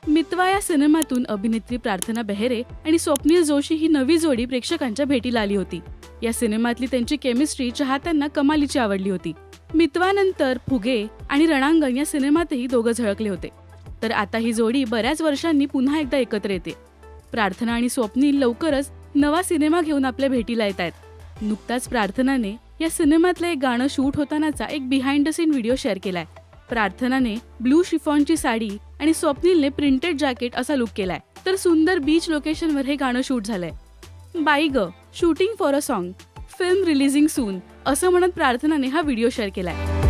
मितवा या सिनेमातून अभिनेत्री प्रार्थना बेहरे आणि स्वप्नील जोशी ही नवी जोडी प्रेक्षकांच्या भेटीला आली होती। या सिनेमातली त्यांची केमिस्ट्री चाहत्यांना कमालीची आवडली होती। मितवानंतर फुगे आणि रणांगण या सिनेमातही दोघं झळकले होते। तर आता ही जोडी बऱ्याच वर्षांनी पुन्हा एकदा एकत्र येते। प्रार्थना आणि स्वप्नील लवकरच नवा सिनेमा घेऊन आपल्या भेटीला येत आहेत। नुकताच प्रार्थनाने या सिनेमातलं एक गाणं शूट होतानाचा एक behind the scene video share केलाय। प्रार्थनाने ब्लू शिफॉनची साडी आणि स्वप्नीलने प्रिंटेड जॅकेट असा लुक केलाय। तर सुंदर बीच लोकेशनवर हे गाणं शूट झालंय। बाई ग, shooting for a song, film releasing soon असं म्हणत प्रार्थनाने हा व्हिडिओ शेअर केलाय।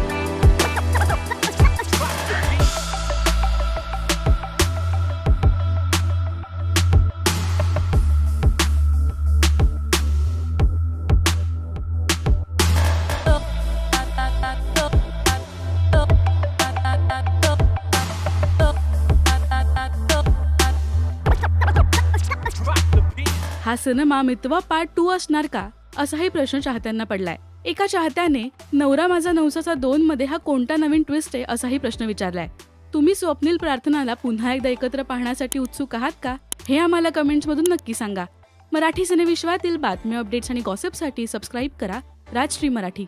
हा सिनेमा मितवा पार्ट 2 असणार का असाही प्रश्न चाहत्यांना पडलाय। एका चाहत्याने नवरा माझा नवसाचा 2 मध्ये हा कोणता नवीन ट्विस्ट आहे असाही प्रश्न विचारलाय। तुम्ही स्वप्नील प्रार्थनाला पुन्हा एकदा एकत्र पाहण्यासाठी उत्सुक आहात का हे आम्हाला कमेंट्समधून नक्की सांगा। मराठी सिनेविश्वातील बातम्या, अपडेट्स आणि गॉसिपसाठी सबस्क्राईब करा राजश्री मराठी।